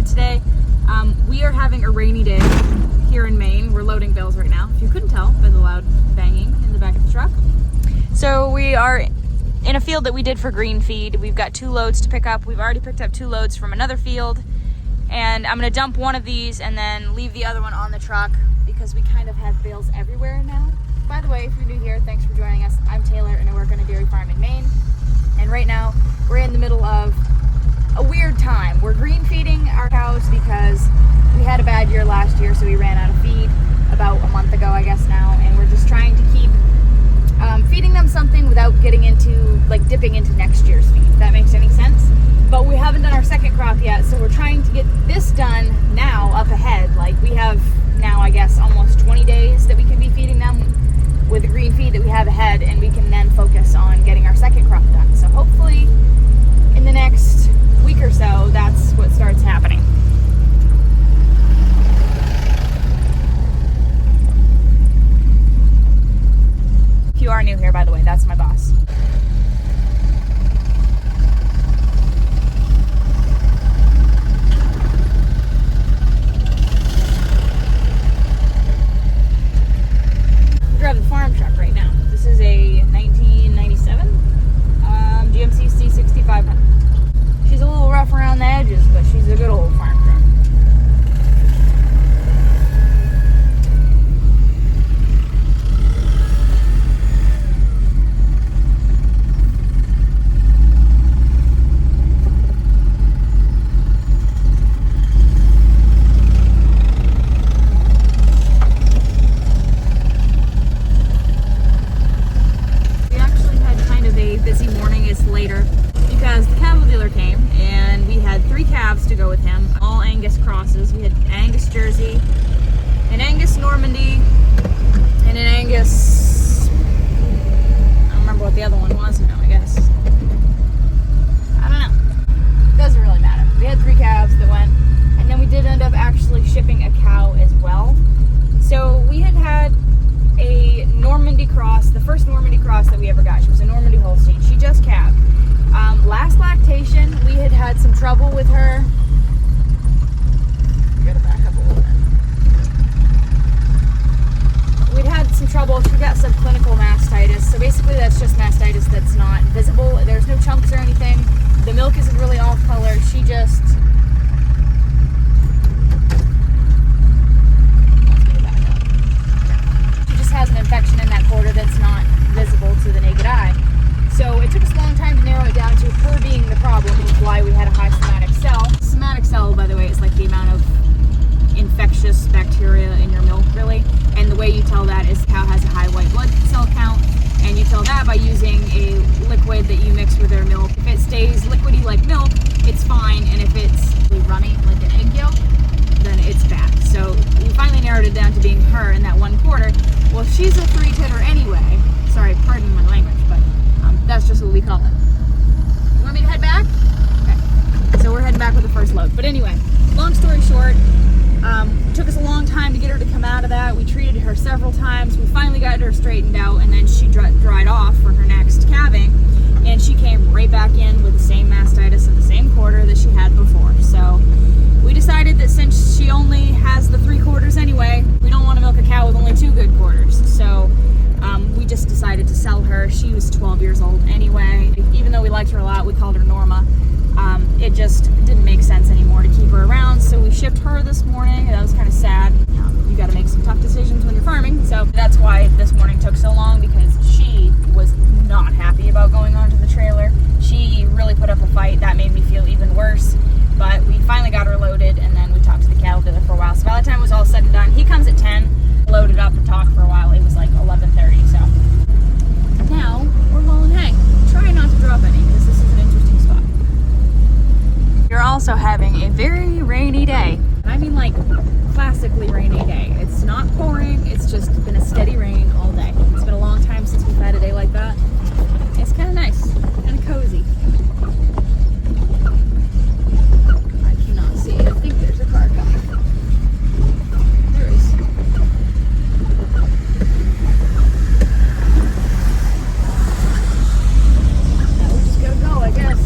good today. We are having a rainy day here in Maine. We're loading bales right now, if you couldn't tell by the loud banging in the back of the truck. So we are in a field that we did for green feed. We've got 2 loads to pick up. We've already picked up 2 loads from another field, and I'm gonna dump one of these and then leave the other one on the truck because we kind of have bales everywhere now. By the way, if you're new here, thanks for joining us. I'm Taylor and I work on a dairy farm in Maine. And right now we're in the middle of a weird time. We're green feeding our cows because we had a bad year last year, so we ran out of feed about a month ago, I guess now, and we're just trying to keep feeding them something without getting into, like, dipping into next year's feed, if that makes any sense. But we haven't done our second crop yet, so we're trying to get this done now up ahead. Like, we have now, I guess, almost 20 days that we can be feeding them with the green feed that we have ahead, and we can then focus on getting our second crop done. So hopefully in the next week or so, that's what starts happening. If you are new here, by the way, that's my boss. We drive the farm truck right now. This is a 1997 GMC C6500. She's a little rough around the edges, but she's a good old farm truck. We actually had kind of a busy morning. It's later because the cattle dealer came and we had 3 calves to go with him, all Angus crosses. We had Angus Jersey, an Angus Normandy, and an Angus, I don't remember what the other one was now, I guess. I don't know. Doesn't really matter. We had 3 calves that went, and then we did end up actually shipping a cow as well. So we had a Normandy cross, the first Normandy cross that we ever got. She was a Normandy Holstein. She just calved. Last lactation, we had some trouble with her. We gotta back up a little bit. We'd had some trouble. She got subclinical mastitis. So basically that's just mastitis that's not visible. There's no chunks or anything. The milk isn't really off color. She just... She just has an infection in that quarter that's not visible to the naked eye. So it took us a long time to narrow it down to her being the problem, which is why we had a high somatic cell. Somatic cell, by the way, is like the amount of infectious bacteria in your milk, really. And the way you tell that is the cow has a high white blood cell count, and you tell that by using a liquid that you mix with their milk. If it stays liquidy like milk, it's fine, and if it's really runny like an egg yolk, then it's bad. So we finally narrowed it down to being her in that 1/4. Well, she's a 3-titter anyway. Sorry, pardon my language, but that's just what we call it. You want me to head back? Okay. So we're heading back with the first load. But anyway, long story short, it took us a long time to get her to come out of that. We treated her several times. We finally got her straightened out, and then she dried off for her next calving, and she came right back in with the same mastitis of the same quarter that she had before. So we decided that since she only has the 3 quarters anyway, we don't want to milk a cow with only 2 good quarters. So we just decided to sell her. She was 12 years old anyway. Even though we liked her a lot, we called her Norma. It just didn't make sense anymore to keep her around, so we shipped her this morning. That was kind of sad. You got to make some tough decisions when you're farming, so that's why this morning took so long, because she was not happy about going onto the trailer. She really put up a fight. That made me feel even worse, but we finally got her loaded, and then we talked to the cattle dealer for a while. So by the time it was all said and done, he comes at 10, loaded up and talked for a while. It was like 11:30, so now we're hauling hay. Try not to drop any, because this is an interesting spot. You're also having a very rainy day. And I mean, like, classically rainy day. It's not pouring, it's just been a steady rain all day. It's been a long time since we've had a day like that. It's kind of nice, kind of cozy. I cannot see. I think there's a car coming. There is. Now we just gotta go, I guess.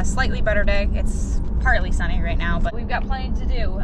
a slightly better day. It's partly sunny right now, but we've got plenty to do.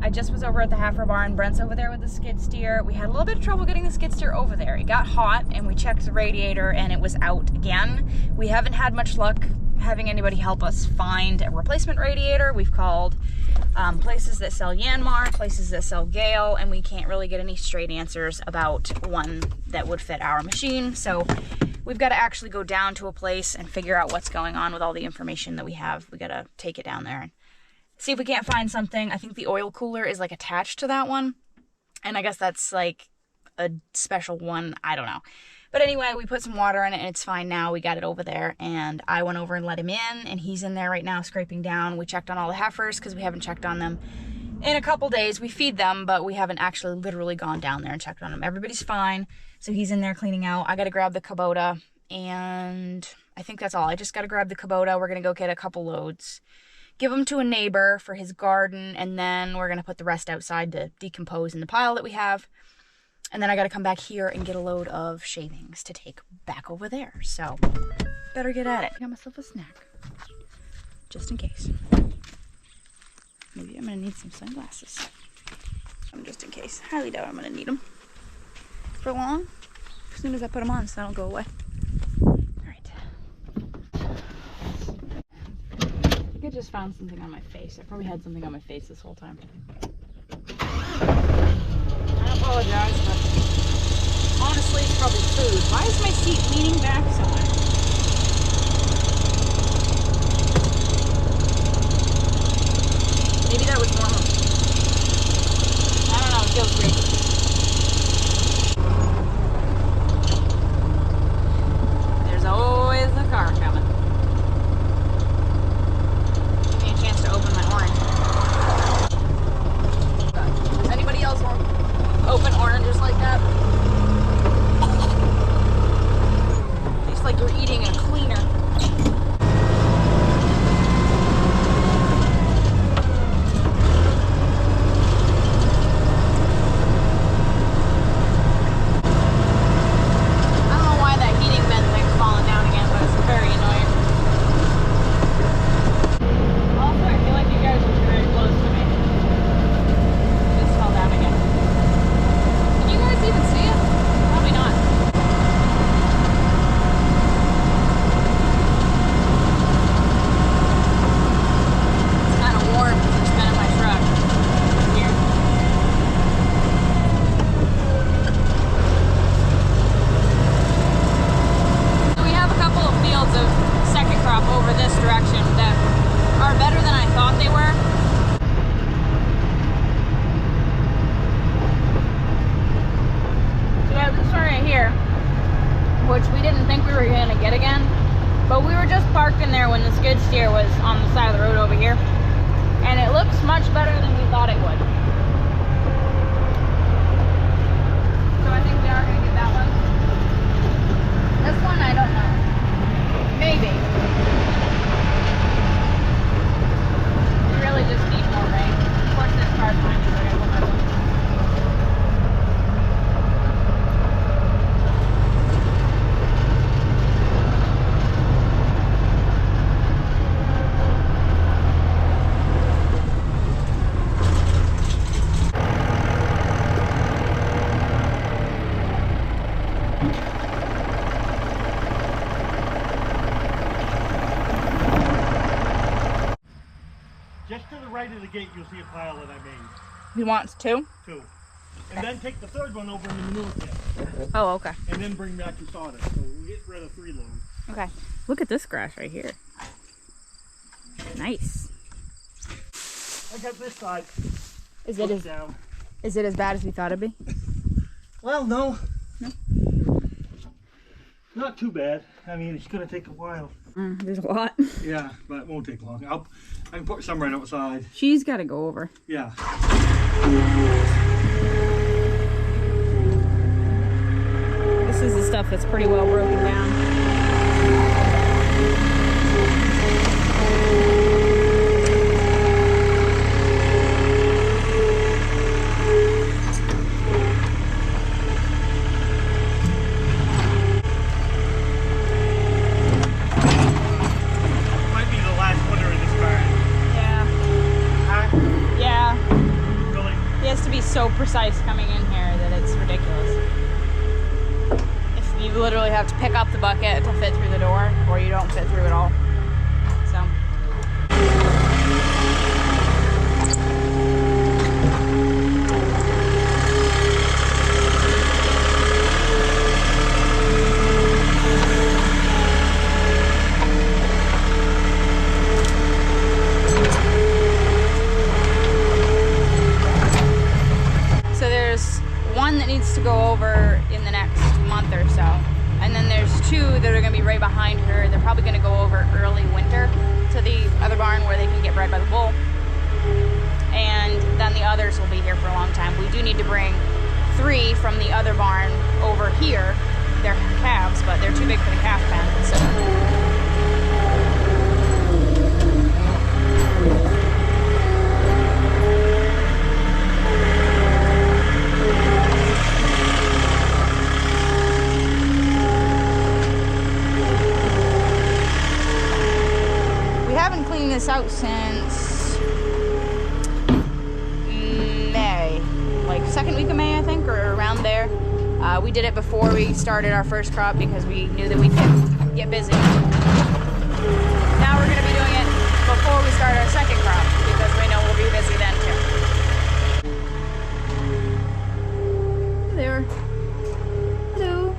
I just was over at the Heifer barn. Brent's over there with the skid steer. We had a little bit of trouble getting the skid steer over there. It got hot and we checked the radiator and it was out again. We haven't had much luck having anybody help us find a replacement radiator. We've called places that sell Yanmar, places that sell Gale, and we can't really get any straight answers about one that would fit our machine. So we've got to actually go down to a place and figure out what's going on with all the information that we have. We got to take it down there and see if we can't find something. I think the oil cooler is like attached to that one, and I guess that's like a special one. I don't know. But anyway, we put some water in it and it's fine now. We got it over there and I went over and let him in, and he's in there right now scraping down. We checked on all the heifers because we haven't checked on them in a couple days. We feed them, but we haven't actually literally gone down there and checked on them. Everybody's fine. So he's in there cleaning out. I got to grab the Kubota, and I think that's all. I just got to grab the Kubota. We're going to go get a couple loads, give them to a neighbor for his garden, and then we're going to put the rest outside to decompose in the pile that we have. And then I got to come back here and get a load of shavings to take back over there. So better get at it. I got myself a snack just in case. Maybe I'm going to need some sunglasses. Just in case. Highly doubt I'm going to need them for long. As soon as I put them on so they don't go away. Alright. I think I just found something on my face. I probably had something on my face this whole time. I apologize, but honestly, it's probably food. Why is my seat leaning back so much? Maybe that was normal. I don't know, it feels great. There's always a car coming. Give me a chance to open my orange. Does anybody else want open oranges like that? Tastes like you're eating a cleaner. Which we didn't think we were going to get again, but we were just parked in there when the skid steer was on the side of the road over here, and it looks much better than we thought it would. So I think we are going to get that one. This one, I don't know. Maybe. We really just need more rain. Of course, this car's mine, so I gotta put my one. Just to the right of the gate, you'll see a pile that I made. He wants two? Two. And then take the third one over in the manure pit. Oh, okay. And then bring back your sawdust. So we'll get rid of 3 loads. Okay. Look at this grass right here. Nice. I got this side. Is it as bad as we thought it'd be? Well, no. No? Not too bad. I mean, it's going to take a while. There's a lot. Yeah, but it won't take long. I can put some right outside. She's got to go over. Yeah. This is the stuff that's pretty well broken down. Might be the last so precise coming in here that it's ridiculous. You literally have to pick up the bucket to fit through the door, or you don't fit through at all. So. So there's one that needs to go over in the next month or so, and then there's two that are going to be right behind her. They're probably going to go over early winter to the other barn where they can get bred by the bull, and then the others will be here for a long time. We do need to bring 3 from the other barn over here. They're calves, but they're too big for the calf pen, so. This out since May, like second week of May, I think, or around there. We did it before we started our first crop because we knew that we'd get busy. Now we're going to be doing it before we start our second crop because we know we'll be busy then too. There. Hello.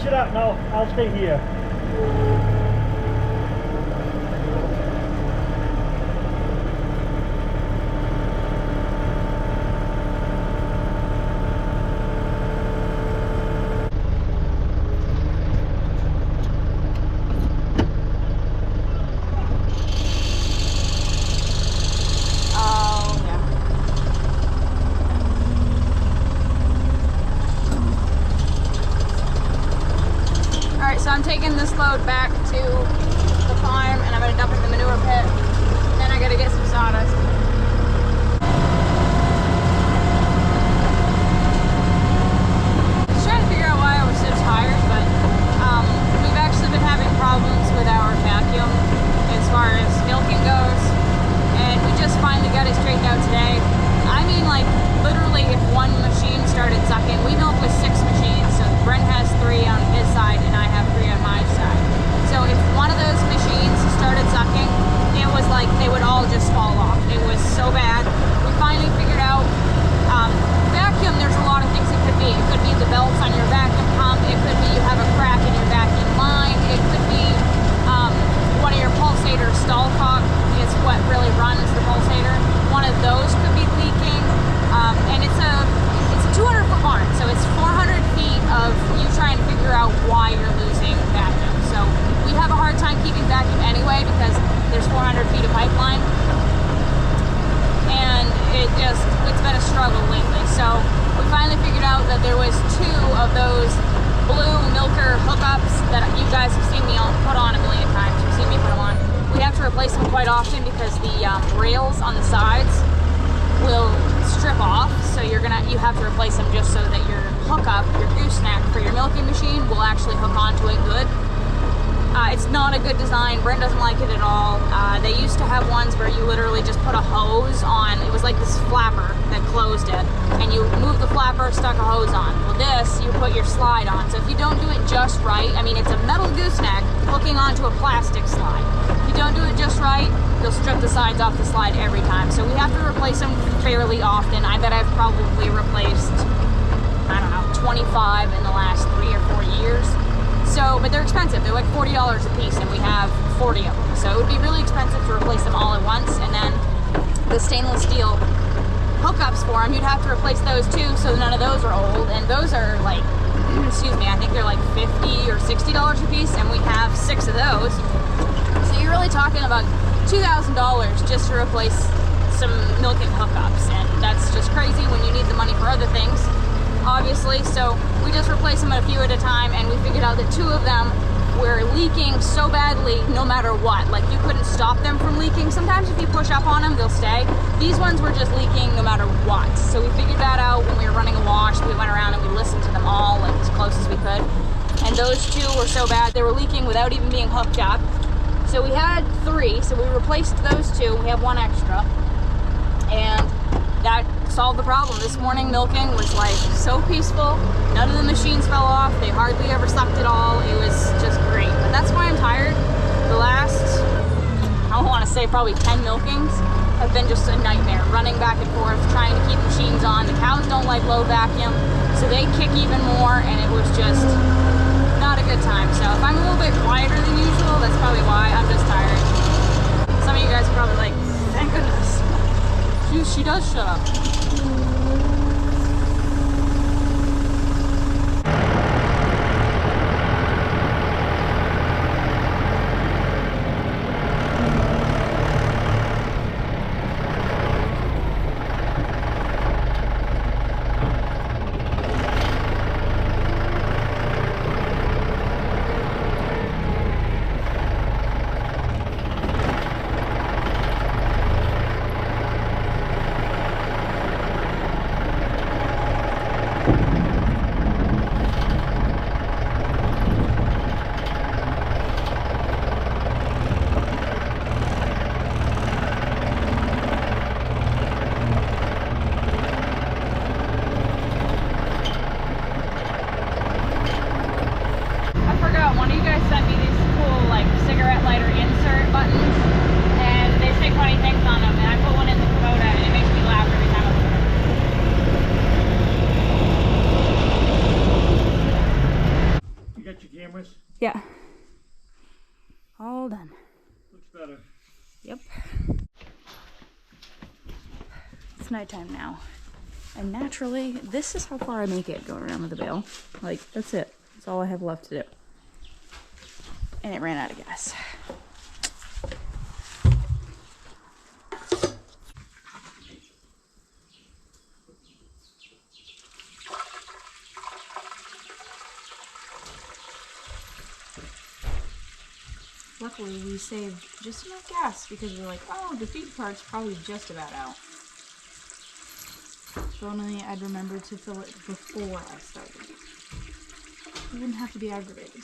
finish it up. No, I'll stay here. I'm taking this load back to the farm and I'm going to dump it in the manure pit. Then I got to get some sawdust. I was trying to figure out why I was so tired, but we've actually been having problems with our vacuum as far as milking goes, and we just finally got it straightened out today. I mean, like, literally if one machine started sucking, we milk with 6 machines, so Brent has 3 on his side and I have 3 on my side. So if one of those machines started sucking, it was like they would all just fall off. It was so bad. We finally figured out vacuum, there's a lot of things it could be. It could be the belts on your vacuum pump. It could be you have a crack in your vacuum line. It could be one of your pulsator stall cock is what really runs the pulsator. One of those could be leaking. And it's a 200-foot barn, so it's 400 feet of you trying to figure out why you're losing vacuum. So we have a hard time keeping vacuum anyway because there's 400 feet of pipeline, and it's been a struggle lately. So we finally figured out that there was 2 of those blue milker hookups that you guys have seen me put on a million times. You've seen me put them on. We have to replace them quite often because the rails on the sides will strip off, so you have to replace them just so that your hookup, your gooseneck for your milking machine will actually hook onto it good. It's not a good design. Brent doesn't like it at all. They used to have ones where you literally just put a hose on. It was like this flapper that closed it, and you move the flapper, stuck a hose on. Well, this, you put your slide on. So if you don't do it just right, I mean, it's a metal gooseneck hooking onto a plastic slide. If you don't do it just right, you'll strip the sides off the slide every time. So we have to replace them fairly often. I bet I've probably replaced, I don't know, 25 in the last 3 or 4 years. So, but they're expensive. They're like $40 a piece, and we have 40 of them. So it would be really expensive to replace them all at once. And then the stainless steel hookups for them, you'd have to replace those too, so none of those are old. And those are like, excuse me, I think they're like $50 or $60 a piece, and we have 6 of those. So you're really talking about $2,000 just to replace some milking hookups, and that's just crazy when you need the money for other things, obviously. So we just replace them a few at a time, and we figured out that 2 of them were leaking so badly no matter what. Like, you couldn't stop them from leaking. Sometimes if you push up on them, they'll stay. These ones were just leaking no matter what. So we figured that out when we were running a wash. We went around and we listened to them all, like, as close as we could. And those 2 were so bad, they were leaking without even being hooked up. So we had 3, so we replaced those 2. We have 1 extra. And that solved the problem. This morning milking was like so peaceful. None of the machines fell off. They hardly ever sucked at all. It was just great. But that's why I'm tired. The last, I want to say probably 10 milkings have been just a nightmare. Running back and forth, trying to keep machines on. The cows don't like low vacuum, so they kick even more, and it was just not a good time. So if I'm a little bit quieter than usual, that's probably why. I'm just tired. Some of you guys are probably like, thank goodness. She does shut up. better. Yep. It's nighttime now. And naturally, this is how far I make it going around with the bale. Like, that's it. That's all I have left to do. And it ran out of gas. Luckily, we saved just enough gas because we're like, oh, the feed part's probably just about out. If only I'd remembered to fill it before I started. You wouldn't have to be aggravated.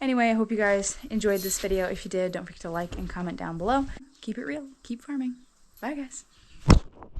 Anyway, I hope you guys enjoyed this video. If you did, don't forget to like and comment down below. Keep it real. Keep farming. Bye, guys.